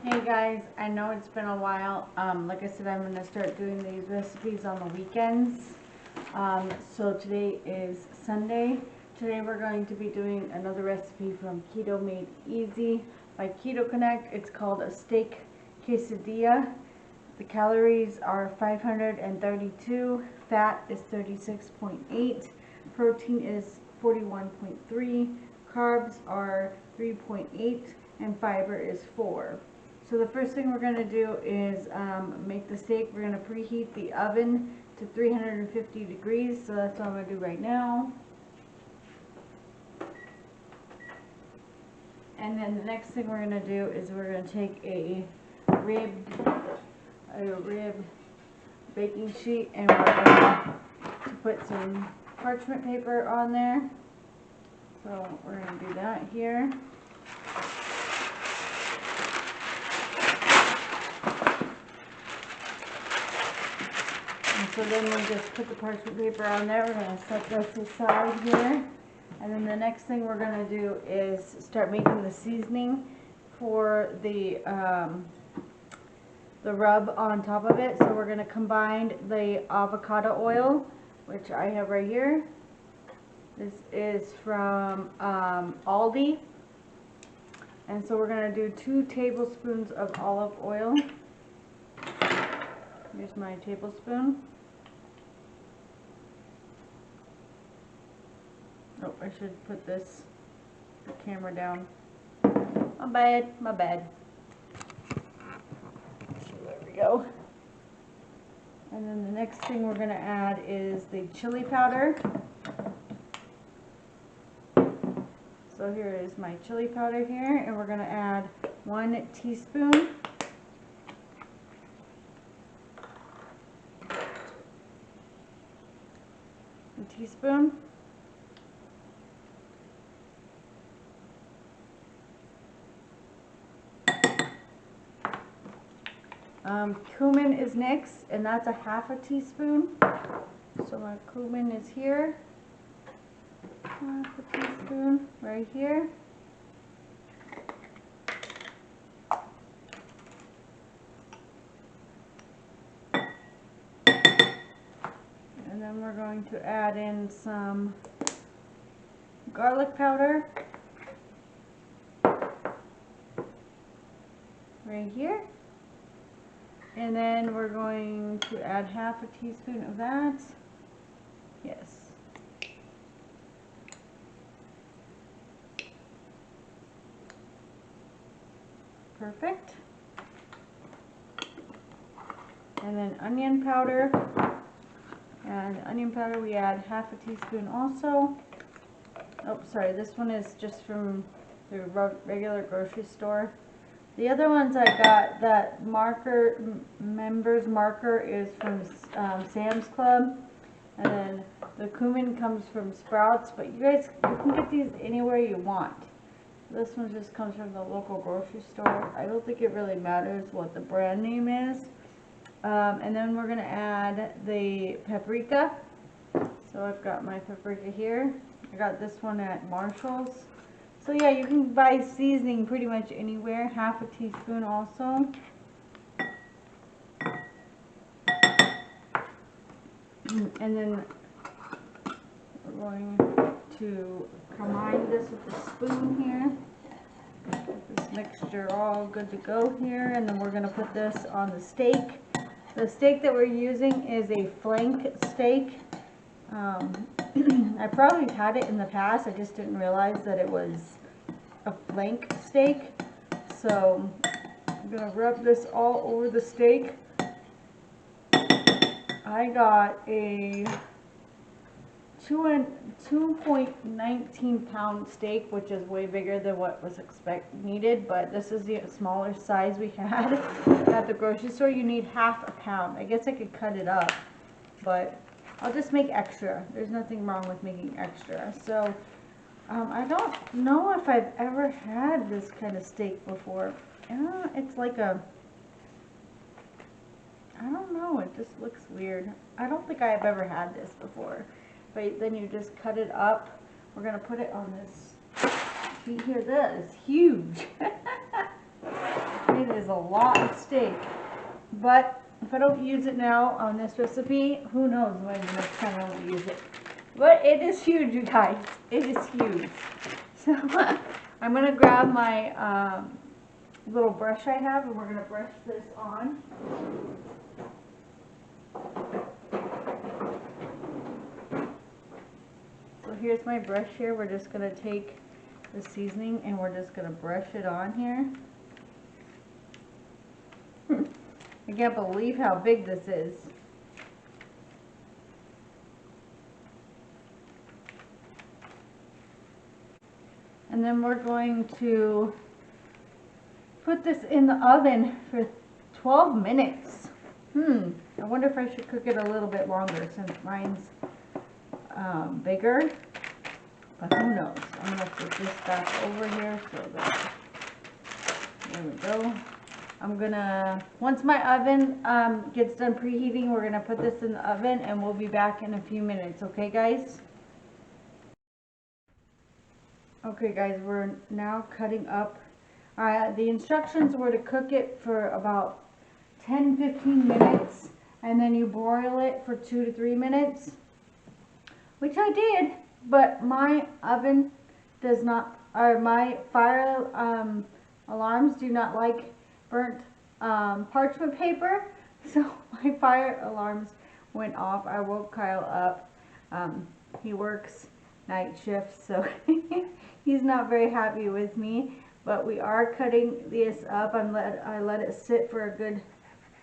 Hey guys, I know it's been a while. Like I said, I'm going to start doing these recipes on the weekends. So today is Sunday. Today we're going to be doing another recipe from Keto Made Easy by Keto Connect. It's called a steak quesadilla. The calories are 532, fat is 36.8, protein is 41.3, carbs are 3.8, and fiber is 4. So the first thing we're going to do is make the steak. We're going to preheat the oven to 350 degrees. So that's what I'm going to do right now. And then the next thing we're going to do is we're going to take a rib baking sheet, and we're going to put some parchment paper on there. So we're going to do that here. So then we just put the parchment paper on there. We're going to set this aside here. And then the next thing we're going to do is start making the seasoning for the rub on top of it. So we're going to combine the avocado oil, which I have right here. This is from Aldi. And so we're going to do 2 tablespoons of olive oil. Here's my tablespoon. Oh, I should put the camera down. My bad. So there we go. And then the next thing we're going to add is the chili powder. So here is my chili powder here, and we're going to add 1 teaspoon. Cumin is next, and that's a 1/2 teaspoon. So my cumin is here. 1/2 teaspoon right here. And then we're going to add in some garlic powder right here. And then we're going to add 1/2 teaspoon of that. Yes. Perfect. And then onion powder. And onion powder we add 1/2 teaspoon also. Oh, sorry, this one is just from the regular grocery store. The other ones I got, that members marker is from Sam's Club, and then the cumin comes from Sprouts, but you can get these anywhere you want. This one just comes from the local grocery store. I don't think it really matters what the brand name is. And then we're going to add the paprika. So I've got my paprika here. I got this one at Marshall's. So yeah, you can buy seasoning pretty much anywhere. 1/2 teaspoon also. And then we're going to combine this with the spoon here. Get this mixture all good to go here. And then we're going to put this on the steak. The steak that we're using is a flank steak. I probably had it in the past, I just didn't realize that it was a flank steak. So I'm going to rub this all over the steak. I got a 2.19 pound steak, which is way bigger than what was needed, but this is the smaller size we had at the grocery store. You need 1/2 pound. I guess I could cut it up, but I'll just make extra. There's nothing wrong with making extra. So I don't know if I've ever had this kind of steak before. It's like I don't know, it just looks weird. I don't think I've ever had this before. But then you just cut it up. We're going to put it on this sheet here. That is huge. It is is a lot of steak. But if I don't use it now on this recipe, who knows when the next time I will use it. But it is huge, you guys. It is huge. So I'm going to grab my little brush I have, and we're going to brush this on. So here's my brush here. We're just going to take the seasoning and we're just going to brush it on here. I can't believe how big this is. And then we're going to put this in the oven for 12 minutes. I wonder if I should cook it a little bit longer since mine's bigger. But who knows? I'm going to put this back over here so that, there we go. I'm gonna, once my oven gets done preheating, we're gonna put this in the oven and we'll be back in a few minutes, okay guys? Okay guys, we're now cutting up. The instructions were to cook it for about 10-15 minutes and then you broil it for 2 to 3 minutes, which I did, but my oven does not, or my fire alarms do not like burnt parchment paper, so my fire alarms went off. I woke Kyle up. He works night shift, so he's not very happy with me, but we are cutting this up. I let it sit for a good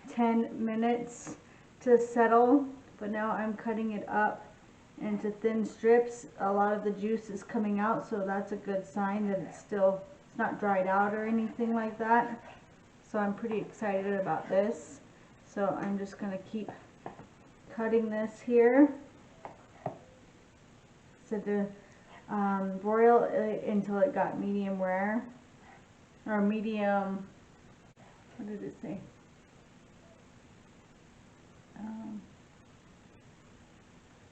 10 minutes to settle, but now I'm cutting it up into thin strips. A lot of the juice is coming out, so that's a good sign that it's not dried out or anything like that. So I'm pretty excited about this. So I'm just going to keep cutting this here. So to broil it until it got medium rare. Or medium, what did it say?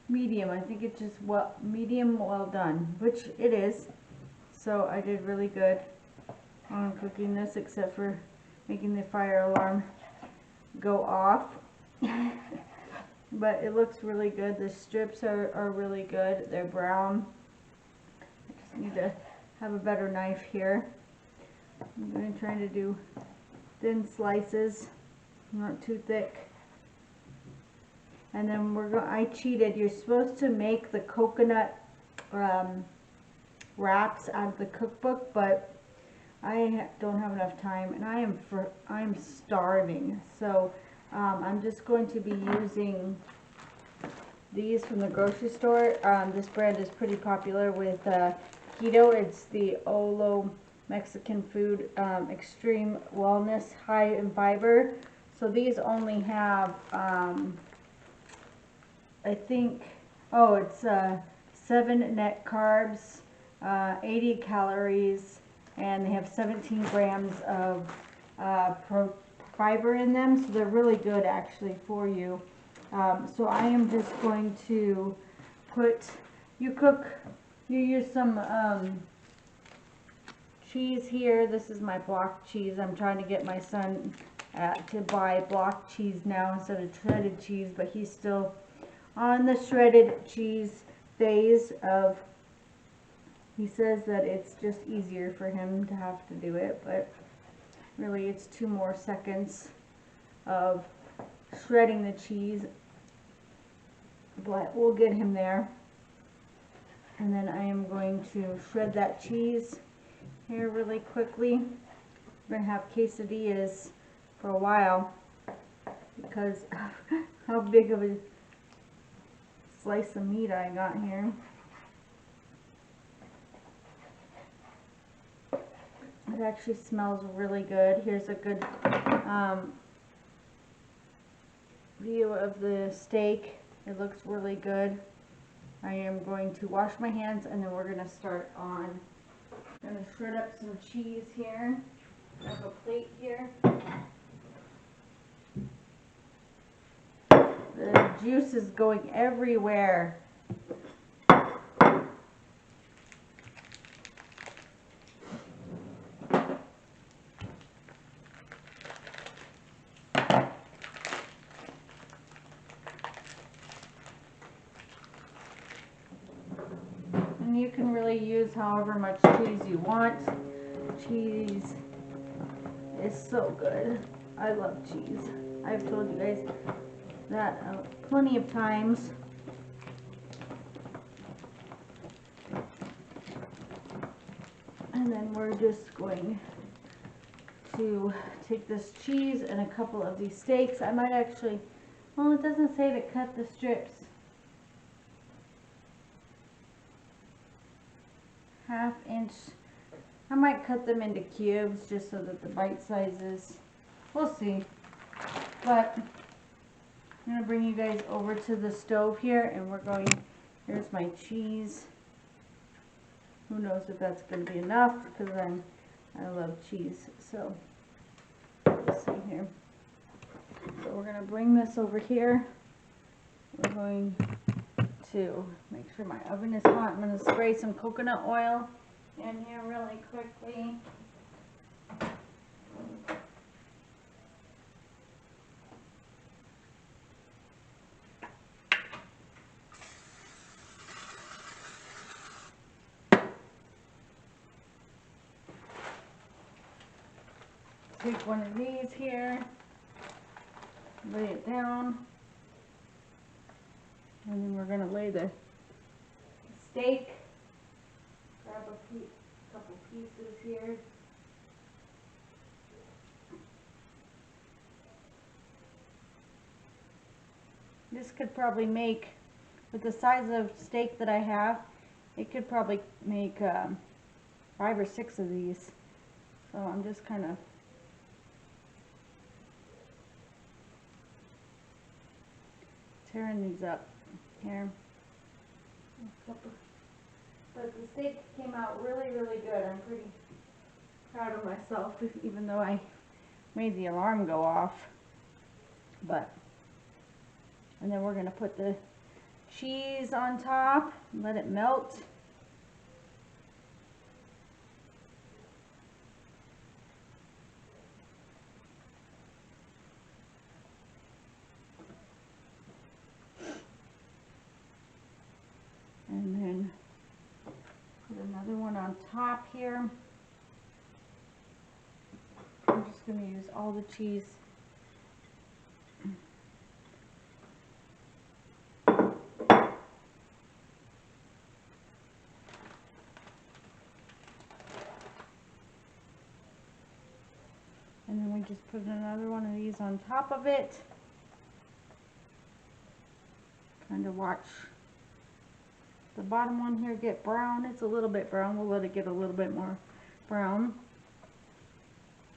Medium, I think it's just medium well done, which it is. So I did really good on cooking this, except for making the fire alarm go off. But it looks really good. The strips are really good. They're brown. I just need to have a better knife here. I'm trying to do thin slices, not too thick. And then I cheated. You're supposed to make the coconut wraps out of the cookbook, but I don't have enough time, and I'm starving. So I'm just going to be using these from the grocery store. This brand is pretty popular with keto. It's the Olo Mexican Food Extreme Wellness, high in fiber. So these only have I think, it's 7 net carbs, 80 calories, and they have 17 grams of fiber in them, so they're really good actually for you. So I am just going to put, you use some cheese here. This is my block cheese. I'm trying to get my son to buy block cheese now instead of shredded cheese, but he's still on the shredded cheese phase of, he says that it's just easier for him to have to do it, but really it's 2 more seconds of shredding the cheese, but we'll get him there. And then I am going to shred that cheese here really quickly. We're going to have quesadillas for a while because of how big of a slice of meat I got here. It actually smells really good. Here's a good view of the steak. It looks really good. I am going to wash my hands and then we're going to start on. I'm going to shred up some cheese here. I have a plate here. The juice is going everywhere. you can really use however much cheese you want. Cheese is so good. I love cheese. I've told you guys that plenty of times. And then we're just going to take this cheese and a couple of these steaks. I might actually, well, it doesn't say to cut the strips. Half-inch. I might cut them into cubes just so that the bite sizes, we'll see. But I'm going to bring you guys over to the stove here, and we're going, here's my cheese. Who knows if that's going to be enough, because I love cheese. So let's see here. So we're going to bring this over here. We're going to make sure my oven is hot. I'm going to spray some coconut oil in here really quickly. Take one of these here, lay it down, and then we're going to lay the steak. Grab a couple pieces here. This could probably make, with the size of steak that I have, it could probably make 5 or 6 of these. So I'm just kind of tearing these up here. But the steak came out really, really good. I'm pretty proud of myself, even though I made the alarm go off. But, and then we're going to put the cheese on top and let it melt. And then put another one on top here. I'm just going to use all the cheese. And then we just put another one of these on top of it. Kind of watch the bottom one here get brown. It's a little bit brown. We'll let it get a little bit more brown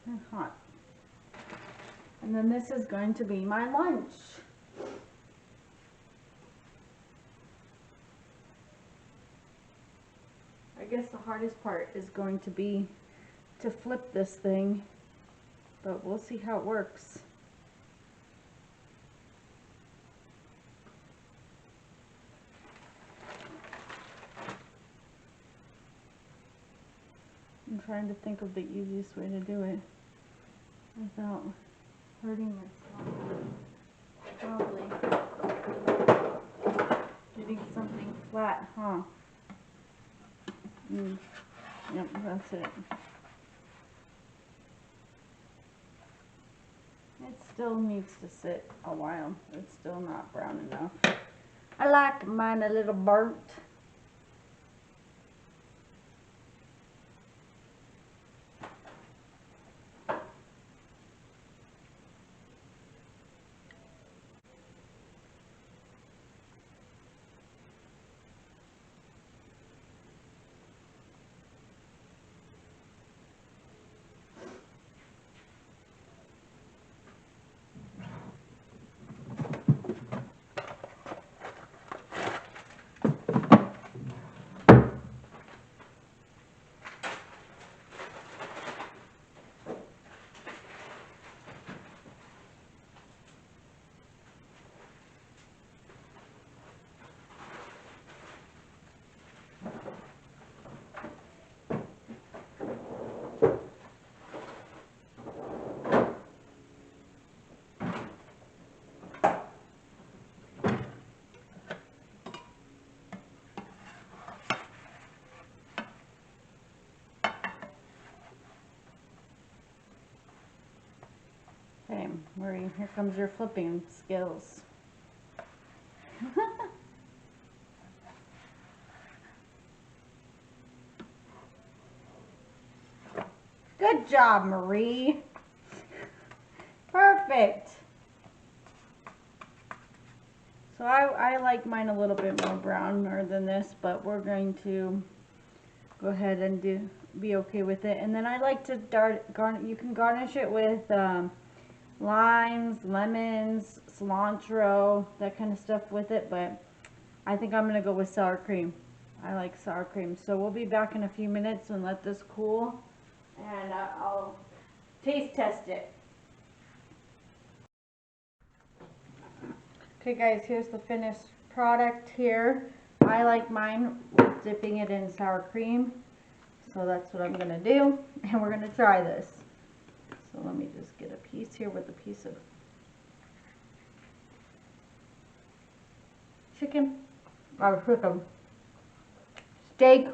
and hot. And then this is going to be my lunch. I guess the hardest part is going to be to flip this thing, but we'll see how it works. I'm trying to think of the easiest way to do it without hurting myself. Probably getting something flat, huh? Yep, that's it. It still needs to sit a while. It's still not brown enough. I like mine a little burnt. flipping. Marie, here comes your flipping skills. Good job, Marie. Perfect. So I like mine a little bit more browner than this, but we're going to go ahead and be okay with it. And then I like to you can garnish it with limes, lemons, cilantro, that kind of stuff with it, but I think I'm going to go with sour cream. I like sour cream. So we'll be back in a few minutes and let this cool, and I'll taste test it. Okay guys, here's the finished product here. I like mine with dipping it in sour cream, so that's what I'm going to do, and we're going to try this. So let me just get a piece here with a piece of chicken, or steak.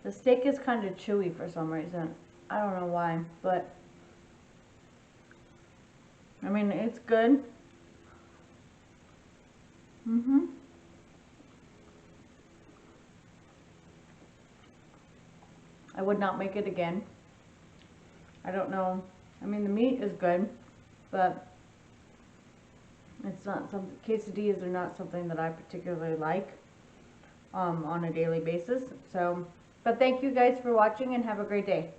The steak is kind of chewy for some reason. I don't know why, but I mean, it's good. I would not make it again. I don't know. I mean, the meat is good, but it's not something, quesadillas are not something that I particularly like on a daily basis. So, but thank you guys for watching and have a great day.